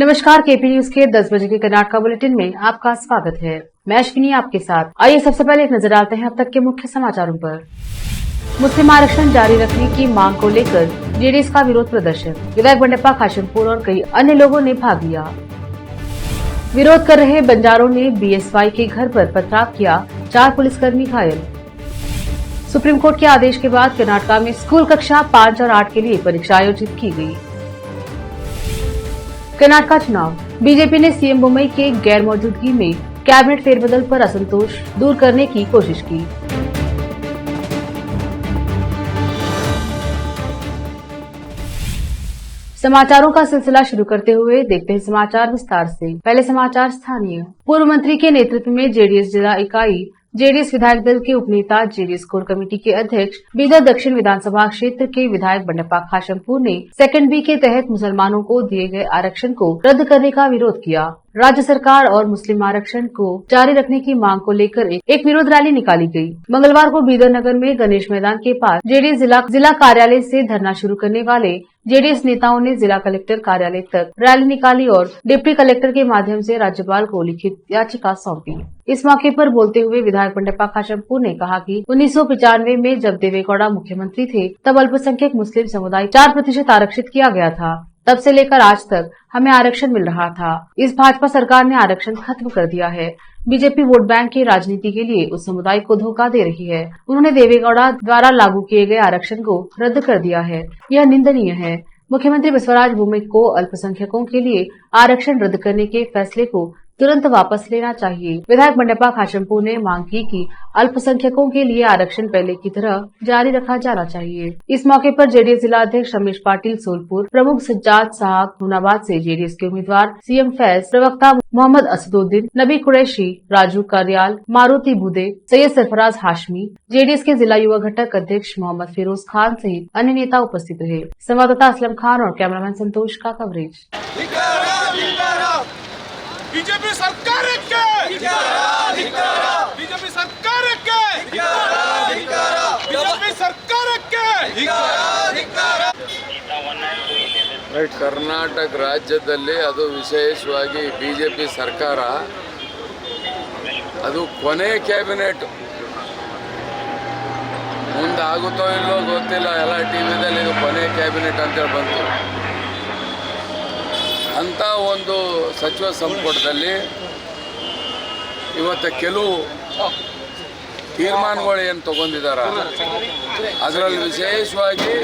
नमस्कार, KP news के 10 बजे के कर्नाटका बुलेटिन में आपका स्वागत है। मैं अश्विनी आपके साथ। आइए सबसे पहले एक नजर डालते हैं अब तक के मुख्य समाचारों पर। मुस्लिम आरक्षण जारी रखने की मांग को लेकर जेडीएस का विरोध प्रदर्शन। विधायक बंडेप्पा खाशेमपुर और कई अन्य लोगों ने भाग लिया। विरोध कर रहे बंजारों ने बीएसवाई के घर पर पथराव किया, 4 पुलिसकर्मी घायल। सुप्रीम कोर्ट के आदेश के बाद कर्नाटका में स्कूल कक्षा 5 और 8 के लिए परीक्षा आयोजित की गई। कर्नाटका चुनाव, बीजेपी ने सीएम बोम्मई के गैर मौजूदगी में कैबिनेट फेरबदल पर असंतोष दूर करने की कोशिश की। समाचारों का सिलसिला शुरू करते हुए देखते हैं समाचार विस्तार से। पहले समाचार स्थानीय। पूर्व मंत्री के नेतृत्व में जेडीएस जिला इकाई, जेडीएस विधायक दल के उपनेता, जेडीएस कोर कमेटी के अध्यक्ष, बीदर दक्षिण विधानसभा क्षेत्र के विधायक बंडेप्पा खाशेमपुर ने सेकंड बी के तहत मुसलमानों को दिए गए आरक्षण को रद्द करने का विरोध किया। राज्य सरकार और मुस्लिम आरक्षण को जारी रखने की मांग को लेकर एक विरोध रैली निकाली गई। मंगलवार को बीदर नगर में गणेश मैदान के पास जेडीएस जिला कार्यालय से धरना शुरू करने वाले जेडीएस नेताओं ने जिला कलेक्टर कार्यालय तक रैली निकाली और डिप्टी कलेक्टर के माध्यम से राज्यपाल को लिखित याचिका सौंपी। इस मौके पर बोलते हुए विधायक बंडेप्पा खाशेमपुर ने कहा कि 1995 में जब देवेगौड़ा मुख्यमंत्री थे तब अल्पसंख्यक मुस्लिम समुदाय 4% आरक्षित किया गया था। तब से लेकर आज तक हमें आरक्षण मिल रहा था। इस भाजपा सरकार ने आरक्षण खत्म कर दिया है। बीजेपी वोट बैंक की राजनीति के लिए उस समुदाय को धोखा दे रही है। उन्होंने देवेगौड़ा द्वारा लागू किए गए आरक्षण को रद्द कर दिया है। यह निंदनीय है। मुख्यमंत्री बसवराज बोम्मई को अल्पसंख्यकों के लिए आरक्षण रद्द करने के फैसले को तुरंत वापस लेना चाहिए। विधायक बंडेप्पा खाशेमपुर ने मांग की कि अल्पसंख्यकों के लिए आरक्षण पहले की तरह जारी रखा जाना चाहिए। इस मौके पर जेडीएस जिला अध्यक्ष रमेश पाटिल सोलपुर, प्रमुख सज्जाद साहब हुनाबाद से जेडीएस के उम्मीदवार सीएम फैज, प्रवक्ता मोहम्मद असदुद्दीन, नबी कुरैशी, राजू कारियाल, मारुति बुदे, सैयद सरफराज हाशमी, जेडीएस के जिला युवा घटक अध्यक्ष मोहम्मद फिरोज खान सहित अन्य नेता उपस्थित रहे। संवाददाता असलम खान और कैमरामैन संतोष का कवरेज। बीजेपी सरकार बीजेपी सरकार बीजेपी सरकार ಕರ್ನಾಟಕ ರಾಜ್ಯದಲ್ಲಿ ಅದು ವಿಶೇಷವಾಗಿ ಬಿಜೆಪಿ ಸರ್ಕಾರ ಅದು ಕೊನೆ ಕ್ಯಾಬಿನೆಟ್ ಮುಂದಾಗುತ್ತೋ ಇಲ್ಲೋ ಗೊತ್ತಿಲ್ಲ. ಎಲ್ಲ ಟಿವಿದಲ್ಲಿ ಇದು ಕೊನೆ ಕ್ಯಾಬಿನೆಟ್ ಅಂತೇಳಿ ಬಂತು. ಅಂಥ ಒಂದು ಸಚಿವ ಸಂಪುಟದಲ್ಲಿ ಇವತ್ತು ಕೆಲವು ತೀರ್ಮಾನಗಳು ಏನು ತಗೊಂಡಿದ್ದಾರೆ ಅದರಲ್ಲಿ ವಿಶೇಷವಾಗಿ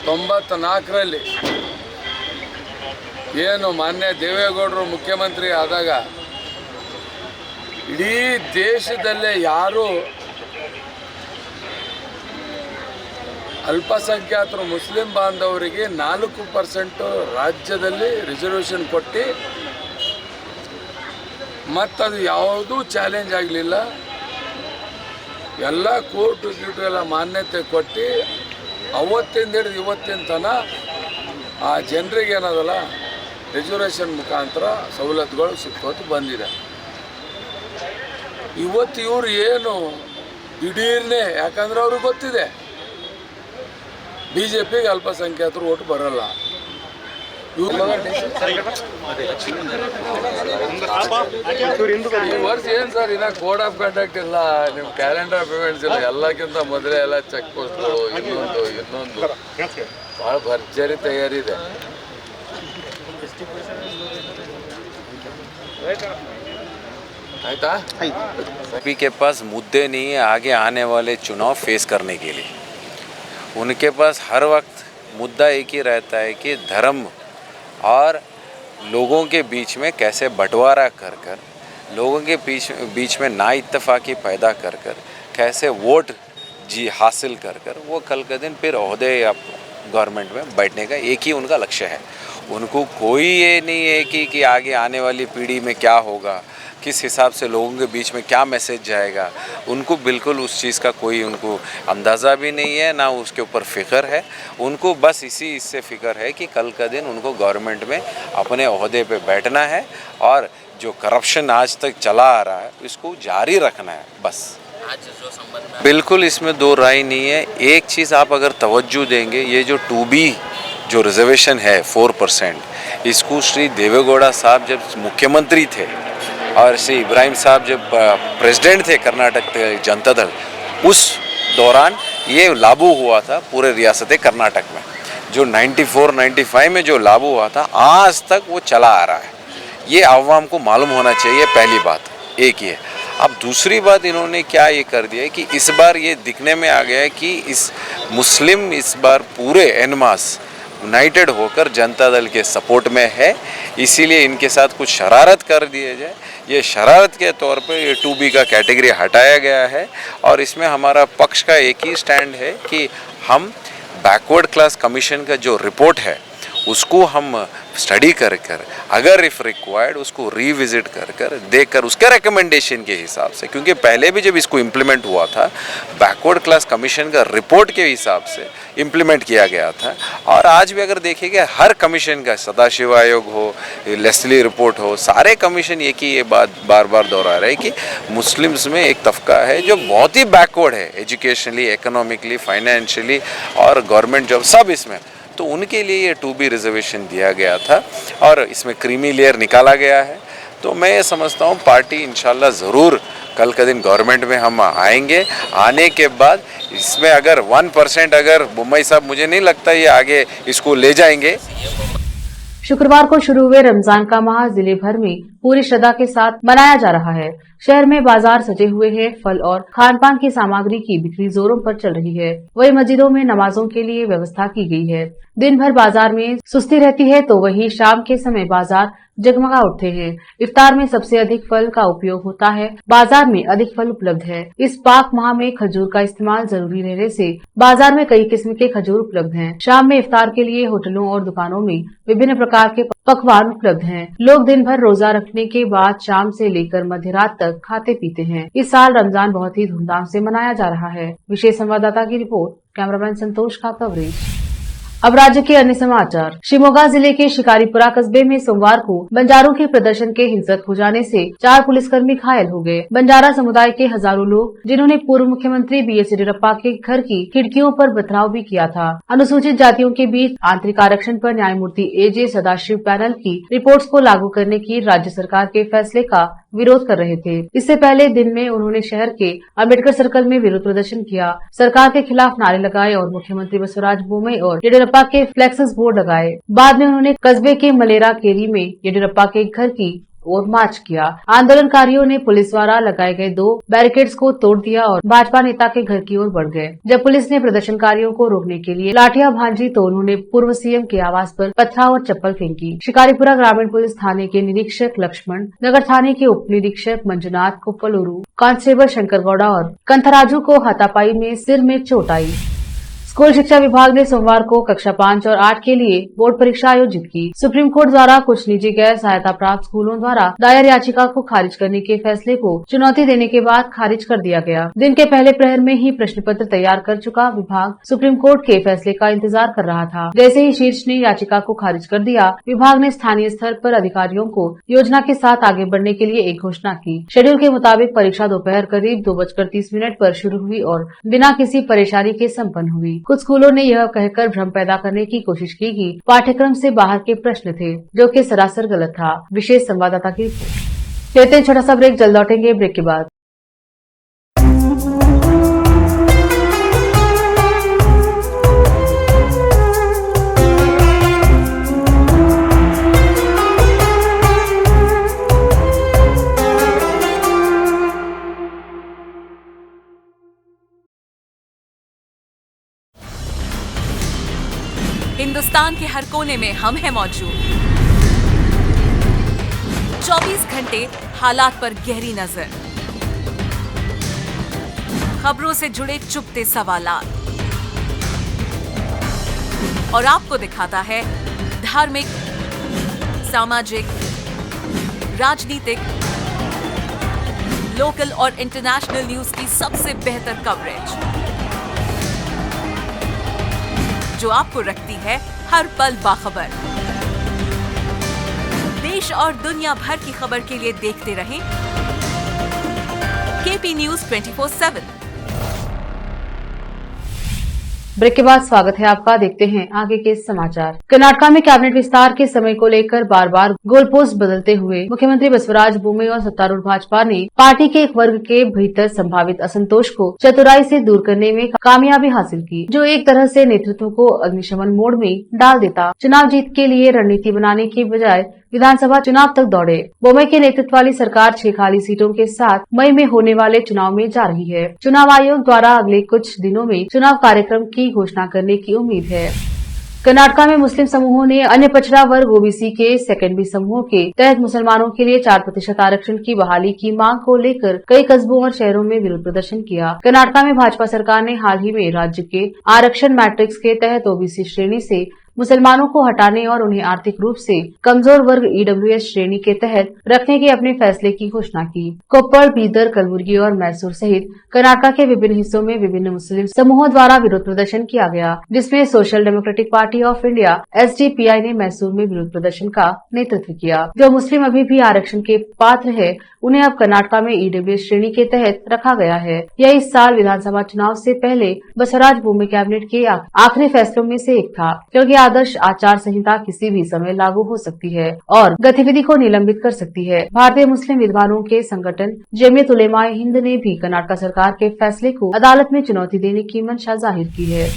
1994ರಲ್ಲಿ ಏನು ಮಾನ್ಯ ದೇವೇಗೌಡರು ಮುಖ್ಯಮಂತ್ರಿ ಆದಾಗ ಇಡೀ ದೇಶದಲ್ಲೇ ಯಾರು ಅಲ್ಪಸಂಖ್ಯಾತರು ಮುಸ್ಲಿಂ ಬಾಂಧವರಿಗೆ 4% ರಾಜ್ಯದಲ್ಲಿ ರಿಸರ್ವೇಷನ್ ಕೊಟ್ಟು ಮತ್ತದು ಯಾವುದೂ ಚಾಲೆಂಜ್ ಆಗಲಿಲ್ಲ. ಎಲ್ಲ ಕೋರ್ಟು ಎಲ್ಲ ಮಾನ್ಯತೆ ಕೊಟ್ಟು ಅವತ್ತಿಂದ ಹಿಡಿದು ಇವತ್ತಿನ ತನಕ ಆ ಜನರಿಗೆ ಏನದಲ್ಲ ರಿಸರ್ವೇಷನ್ ಮುಖಾಂತರ ಸವಲತ್ತುಗಳು ಸಿಕ್ಕೋತು ಬಂದಿದೆ. ಇವತ್ತು ಇವರು ಏನು ದಿಢೀರ್ನೆ, ಯಾಕಂದ್ರೆ ಅವ್ರಿಗೆ ಗೊತ್ತಿದೆ ಬಿಜೆಪಿಗೆ ಅಲ್ಪಸಂಖ್ಯಾತರು ಓಟ್ ಬರಲ್ಲ. ಈ ವರ್ಷ ಏನು ಸರ್ ಇನ್ನ ಕೋಡ್ ಆಫ್ ಕಂಡಕ್ಟ್ ಇಲ್ಲ, ನಿಮ್ಮ ಕ್ಯಾಲೆಂಡರ್ ಆಫ್ ಇವೆಂಟ್ಸ್ ಇಲ್ಲ. ಎಲ್ಲಕ್ಕಿಂತ ಮೊದಲೇ ಎಲ್ಲ ಚೆಕ್ ಪೋಸ್ಟ್ಗಳು ಇನ್ನೊಂದು ಭಾಳ ಭರ್ಜರಿ ತಯಾರಿ ಇದೆ. आयता बीजेपी के पास मुद्दे नहीं है आगे आने वाले चुनाव फेस करने के लिए। उनके पास हर वक्त मुद्दा एक ही रहता है कि धर्म और लोगों के बीच में कैसे बंटवारा कर कर, लोगों के बीच में नाइत्तफाकी पैदा कर कर कैसे वोट हासिल कर कर वो कल के दिन फिर ओहदे या गवर्नमेंट में बैठने का एक ही उनका लक्ष्य है। उनको कोई ये नहीं है कि आगे आने वाली पीढ़ी में क्या होगा, किस हिसाब से लोगों के बीच में क्या मैसेज जाएगा। उनको बिल्कुल उस चीज़ का कोई उनको अंदाज़ा भी नहीं है, ना उसके ऊपर फ़िक्र है। उनको बस इससे फ़िक्र है कि कल का दिन उनको गवर्नमेंट में अपने ओहदे पे बैठना है और जो करप्शन आज तक चला आ रहा है इसको जारी रखना है बस। बिल्कुल इसमें दो राय नहीं है। एक चीज़ आप अगर तवज्जो देंगे, ये जो 2B जो रिजर्वेशन है 4%, इसको श्री देवेगौड़ा साहब जब मुख्यमंत्री थे और श्री इब्राहिम साहब जब प्रेसिडेंट थे कर्नाटक जनता दल, उस दौरान ये लागू हुआ था पूरे रियासत कर्नाटक में। जो 94-95 में जो लागू हुआ था, आज तक वो चला आ रहा है। ये आवाम को मालूम होना चाहिए, पहली बात एक ये। अब दूसरी बात, इन्होंने क्या ये कर दिया है कि इस बार ये दिखने में आ गया है कि इस मुस्लिम इस बार पूरे एनमास यूनाइटेड होकर जनता दल के सपोर्ट में है, इसीलिए इनके साथ कुछ शरारत कर दिए जाए। ये शरारत के तौर पे ये 2B का कैटेगरी हटाया गया है और इसमें हमारा पक्ष का एक ही स्टैंड है कि हम बैकवर्ड क्लास कमीशन का जो रिपोर्ट है उसको हम स्टडी कर अगर इफ़ रिक्वायर्ड उसको रिविजिट कर देखकर उसके रिकमेंडेशन के हिसाब से, क्योंकि पहले भी जब इसको इम्प्लीमेंट हुआ था बैकवर्ड क्लास कमीशन का रिपोर्ट के हिसाब से इम्प्लीमेंट किया गया था। और आज भी अगर देखेंगे हर कमीशन का, सदाशिव आयोग हो, लेस्ली रिपोर्ट हो, सारे कमीशन एक ही ये बात बार बार दोहरा रहे हैं कि मुस्लिम्स में एक तबका है जो बहुत ही बैकवर्ड है एजुकेशनली, इकोनॉमिकली, फाइनेंशियली और गवर्नमेंट जॉब सब इसमें, तो उनके लिए ये 2B रिजर्वेशन दिया गया था और इसमें क्रीमी लेयर निकाला गया है। तो मैं ये समझता हूँ पार्टी इंशाल्लाह ज़रूर कल का दिन गवर्नमेंट में हम आएंगे। आने के बाद इसमें अगर 1% अगर बुम्बई साहब, मुझे नहीं लगता ये आगे इसको ले जाएंगे। शुक्रवार को शुरू हुए रमजान का माह जिले भर में पूरी श्रद्धा के साथ मनाया जा रहा है। शहर में बाजार सजे हुए हैं, फल और खान पान की सामग्री की बिक्री जोरों पर चल रही है। वहीं मस्जिदों में नमाजों के लिए व्यवस्था की गई है। दिन भर बाजार में सुस्ती रहती है तो वहीं शाम के समय बाजार जगमगा उठते हैं। इफ्तार में सबसे अधिक फल का उपयोग होता है। बाजार में अधिक फल उपलब्ध है। इस पाक माह में खजूर का इस्तेमाल जरूरी रहने से बाजार में कई किस्म के खजूर उपलब्ध हैं। शाम में इफ्तार के लिए होटलों और दुकानों में विभिन्न प्रकार के पकवान उपलब्ध हैं। लोग दिन भर रोजा रखने के बाद शाम से लेकर मध्य रात तक खाते पीते हैं। इस साल रमजान बहुत ही धूमधाम से मनाया जा रहा है। विशेष संवाददाता की रिपोर्ट, कैमरामैन संतोष का कवरेज। अब राज्य के अन्य समाचार। शिवमोगा जिले के शिकारीपुरा कस्बे में सोमवार को बंजारों के प्रदर्शन के हिंसक हो जाने से 4 पुलिसकर्मी घायल हो गए। बंजारा समुदाय के हजारों लोग, जिन्होंने पूर्व मुख्यमंत्री BS येडियुरप्पा के घर की खिड़कियों पर पथराव भी किया था। अनुसूचित जातियों के बीच आंतरिक आरक्षण पर न्यायमूर्ति AJ सदाशिव पैनल की रिपोर्ट्स को लागू करने की राज्य सरकार के फैसले का विरोध कर रहे थे। इससे पहले दिन में उन्होंने शहर के अम्बेडकर सर्कल में विरोध प्रदर्शन किया, सरकार के खिलाफ नारे लगाए और मुख्यमंत्री बसवराज बोम्मई और येडियुरप्पा के फ्लेक्सेस बोर्ड लगाए। बाद में उन्होंने कस्बे के मलेरा केरी में येडियुरप्पा के घर की ओर मार्च किया। आंदोलनकारियों ने पुलिस द्वारा लगाए गए 2 बैरिकेड्स को तोड़ दिया और भाजपा नेता के घर की ओर बढ़ गए। जब पुलिस ने प्रदर्शनकारियों को रोकने के लिए लाठियां भांजी तो उन्होंने पूर्व CM के आवास पर पथराव और चप्पल फेंकी। शिकारीपुरा ग्रामीण पुलिस थाने के निरीक्षक लक्ष्मण, नगर थाने के उप निरीक्षक मंजुनाथ कोप्पलूरू, कांस्टेबल शंकर गौड़ा और कंथराजू को हाथापाई में सिर में चोट आई। स्कूल शिक्षा विभाग ने सोमवार को कक्षा 5 और 8 के लिए बोर्ड परीक्षा आयोजित की। सुप्रीम कोर्ट द्वारा कुछ निजी गैर सहायता प्राप्त स्कूलों द्वारा दायर याचिका को खारिज करने के फैसले को चुनौती देने के बाद खारिज कर दिया गया। दिन के पहले प्रहर में ही प्रश्न पत्र तैयार कर चुका विभाग सुप्रीम कोर्ट के फैसले का इंतजार कर रहा था। जैसे ही शीर्ष ने याचिका को खारिज कर दिया, विभाग ने स्थानीय स्तर पर अधिकारियों को योजना के साथ आगे बढ़ने के लिए एक घोषणा की। शेड्यूल के मुताबिक परीक्षा दोपहर करीब 2:30 पर शुरू हुई और बिना किसी परेशानी के सम्पन्न हुई। कुछ स्कूलों ने यह कहकर भ्रम पैदा करने की कोशिश की कि पाठ्यक्रम से बाहर के प्रश्न थे, जो कि सरासर गलत था। विशेष संवाददाता की रिपोर्ट। लेते हैं छोटा सा ब्रेक, जल्द लौटेंगे ब्रेक के बाद। हिंदुस्तान के हर कोने में हम हैं मौजूद। 24 घंटे हालात पर गहरी नजर, खबरों से जुड़े चुपते सवालात और आपको दिखाता है धार्मिक, सामाजिक, राजनीतिक, लोकल और इंटरनेशनल न्यूज की सबसे बेहतर कवरेज, जो आपको रखती है हर पल बाखबर। देश और दुनिया भर की खबर के लिए देखते रहें KP News 24/7। ब्रेक के बाद स्वागत है आपका। देखते हैं आगे के समाचार। कर्नाटका में कैबिनेट विस्तार के समय को लेकर बार बार गोल पोस्ट बदलते हुए मुख्यमंत्री बसवराज बोम्मई और सत्तारूढ़ भाजपा ने पार्टी के एक वर्ग के भीतर संभावित असंतोष को चतुराई से दूर करने में कामयाबी हासिल की, जो एक तरह से नेतृत्व को अग्निशमन मोड में डाल देता। चुनाव जीत के लिए रणनीति बनाने की बजाय विधानसभा चुनाव तक दौड़े। बोम्मई के नेतृत्व वाली सरकार 6 खाली सीटों के साथ मई में होने वाले चुनाव में जा रही है। चुनाव आयोग द्वारा अगले कुछ दिनों में चुनाव कार्यक्रम की घोषणा करने की उम्मीद है। कर्नाटका में मुस्लिम समूहों ने अन्य पिछड़ा वर्ग ओबीसी के सेकेंडरी समूहों के तहत मुसलमानों के लिए 4% आरक्षण की बहाली की मांग को लेकर कई कस्बों और शहरों में विरोध प्रदर्शन किया। कर्नाटका में भाजपा सरकार ने हाल ही में राज्य के आरक्षण मैट्रिक्स के तहत ओबीसी श्रेणी से मुसलमानों को हटाने और उन्हें आर्थिक रूप से कमजोर वर्ग ईडब्ल्यूएस श्रेणी के तहत रखने के अपने फैसले की घोषणा की। कोप्पड़, बीदर, कलबुर्गी और मैसूर सहित कर्नाटका के विभिन्न हिस्सों में विभिन्न मुस्लिम समूहों द्वारा विरोध प्रदर्शन किया गया, जिसमें social democratic party of India (SDPI) ने मैसूर में विरोध प्रदर्शन का नेतृत्व किया। जो मुस्लिम अभी भी आरक्षण के पात्र है, उन्हें अब कर्नाटका में ईडब्ल्यूएस श्रेणी के तहत रखा गया है। यह इस साल विधानसभा चुनाव से पहले बसवराज बोम्मई कैबिनेट के आखिरी फैसलों में से एक था, क्योंकि आदर्श आचार संहिता किसी भी समय लागू हो सकती है और गतिविधि को निलंबित कर सकती है। भारतीय मुस्लिम विद्वानों के संगठन जमीयत उलेमाए हिंद ने भी कर्नाटक सरकार के फैसले को अदालत में चुनौती देने की मंशा जाहिर की है।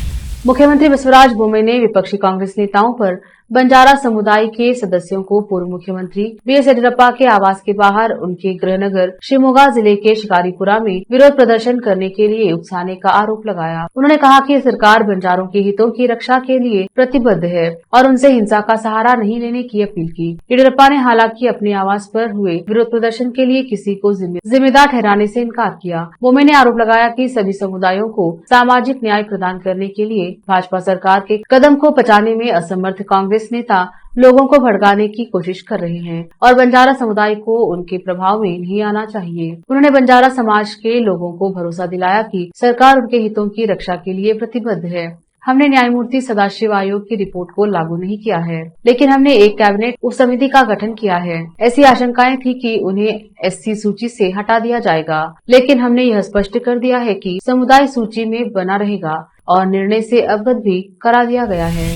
मुख्यमंत्री बसवराज बोम्मई ने विपक्षी कांग्रेस नेताओं पर बंजारा समुदाय के सदस्यों को पूर्व मुख्यमंत्री बीएस येदियुरप्पा के आवास के बाहर उनके गृहनगर शिवमोगा जिले के शिकारीपुरा में विरोध प्रदर्शन करने के लिए उकसाने का आरोप लगाया। उन्होंने कहा कि सरकार बंजारों के हितों की रक्षा के लिए प्रतिबद्ध है और उनसे हिंसा का सहारा नहीं लेने की अपील की। येदियुरप्पा ने हालांकि अपने आवास पर हुए विरोध प्रदर्शन के लिए किसी को जिम्मेदार ठहराने से इनकार किया। बोम्मई ने आरोप लगाया कि सभी समुदायों को सामाजिक न्याय प्रदान करने के लिए भाजपा सरकार के कदम को पचाने में असमर्थ कांग्रेस नेता लोगों को भड़काने की कोशिश कर रहे हैं और बंजारा समुदाय को उनके प्रभाव में नहीं आना चाहिए। उन्होंने बंजारा समाज के लोगों को भरोसा दिलाया कि सरकार उनके हितों की रक्षा के लिए प्रतिबद्ध है। हमने न्यायमूर्ति सदाशिव आयोग की रिपोर्ट को लागू नहीं किया है, लेकिन हमने एक कैबिनेट उप समिति का गठन किया है। ऐसी आशंकाएं थी कि उन्हें एससी सूची से हटा दिया जाएगा, लेकिन हमने यह स्पष्ट कर दिया है कि समुदाय सूची में बना रहेगा और निर्णय से अवगत भी करा दिया गया है।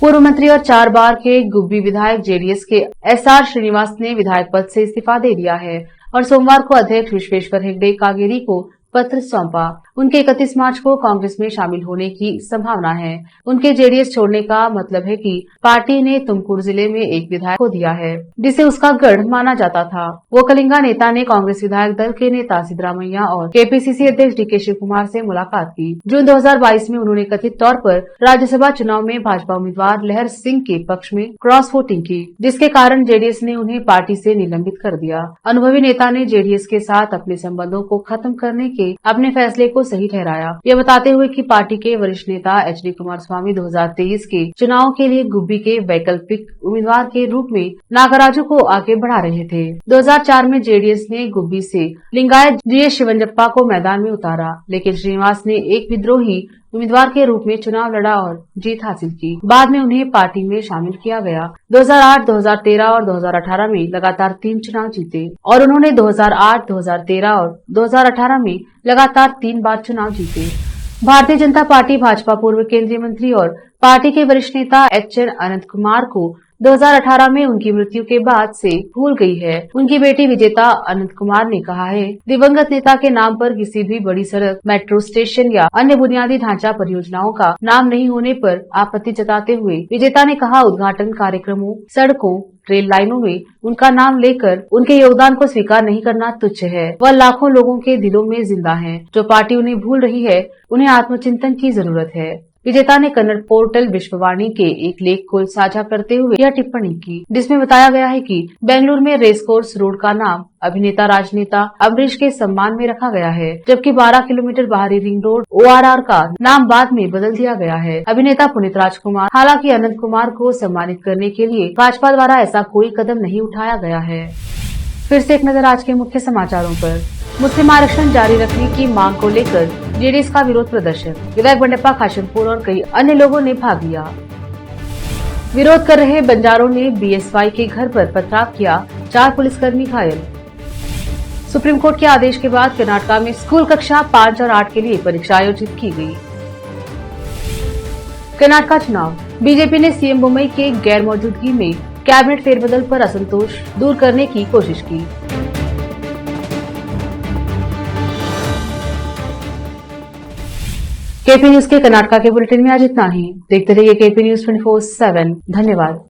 पूर्व मंत्री और 4 बार के गुब्बी विधायक जेडीएस के एसआर श्रीनिवास ने विधायक पद से इस्तीफा दे दिया है और सोमवार को अध्यक्ष विश्वेश्वर हेगड़े कागेरी को पत्र सौंपा। उनके 31 मार्च को कांग्रेस में शामिल होने की संभावना है। उनके जेडीएस छोड़ने का मतलब है कि पार्टी ने तुमकुर जिले में एक विधायक को दिया है, जिसे उसका गढ़ माना जाता था। वो कलिंगा नेता ने कांग्रेस विधायक दल के नेता सिद्धरामैया और केपीसीसी अध्यक्ष डीके शिव कुमार से मुलाकात की। जून 2022 में उन्होंने कथित तौर पर राज्यसभा चुनाव में भाजपा उम्मीदवार लहर सिंह के पक्ष में क्रॉस वोटिंग की, जिसके कारण जेडीएस ने उन्हें पार्टी से निलंबित कर दिया। अनुभवी नेता ने जेडीएस के साथ अपने संबंधों को खत्म करने के अपने फैसले को सही ठहराया, यह बताते हुए कि पार्टी के वरिष्ठ नेता एचडी कुमारस्वामी 2023 के चुनाव के लिए गुब्बी के वैकल्पिक उम्मीदवार के रूप में नागराजू को आगे बढ़ा रहे थे। 2004 में जेडीएस ने गुब्बी से लिंगायत जीएस शिवंजप्पा को मैदान में उतारा, लेकिन श्रीनिवास ने एक विद्रोही उम्मीदवार के रूप में चुनाव लड़ा और जीत हासिल की। बाद में उन्हें पार्टी में शामिल किया गया। 2008, 2013 और 2018 में लगातार 3 चुनाव जीते और उन्होंने 2008, 2013 और 2018 में लगातार 3 बार चुनाव जीते। भारतीय जनता पार्टी भाजपा पूर्व केंद्रीय मंत्री और पार्टी के वरिष्ठ नेता एचएन अनंत कुमार को 2018 में उनकी मृत्यु के बाद से भूल गई है। उनकी बेटी विजेता अनंत कुमार ने कहा है, दिवंगत नेता के नाम पर किसी भी बड़ी सड़क, मेट्रो स्टेशन या अन्य बुनियादी ढांचा परियोजनाओं का नाम नहीं होने पर आपत्ति जताते हुए विजेता ने कहा, उद्घाटन कार्यक्रमों, सड़कों, रेल लाइनों में उनका नाम लेकर उनके योगदान को स्वीकार नहीं करना तुच्छ है। वह लाखों लोगों के दिलों में जिंदा हैं। जो पार्टी उन्हें भूल रही है, उन्हें आत्मचिंतन की जरूरत है। विजेता ने कन्नड़ पोर्टल विश्ववाणी के एक लेख को साझा करते हुए यह टिप्पणी की, जिसमें बताया गया है कि बेंगलुरु में रेसकोर्स रोड का नाम अभिनेता राजनेता अम्बरीश के सम्मान में रखा गया है, जबकि 12 किलोमीटर बाहरी रिंग रोड ORR का नाम बाद में बदल दिया गया है। अभिनेता पुनीत राजकुमार, हालांकि अनंत कुमार को सम्मानित करने के लिए भाजपा द्वारा ऐसा कोई कदम नहीं उठाया गया है। फिर से एक नजर आज के मुख्य समाचारों पर। मुस्लिम आरक्षण जारी रखने की मांग को लेकर जेडीएस का विरोध प्रदर्शन, विधायक बंडेप्पा खाशनपुर और कई अन्य लोगों ने भाग लिया। विरोध कर रहे बंजारों ने बीएसवाई के घर पर पथराव किया, 4 पुलिसकर्मी घायल। सुप्रीम कोर्ट के आदेश के बाद कर्नाटका में स्कूल कक्षा 5 और 8 के लिए परीक्षा आयोजित की गई। कर्नाटक चुनाव, बीजेपी ने सीएम बोम्मई के गैर मौजूदगी में कैबिनेट फेरबदल पर असंतोष दूर करने की कोशिश की। केपी न्यूज के कर्नाटक के बुलेटिन में आज इतना ही। देखते रहिए केपी न्यूज 24/7। धन्यवाद।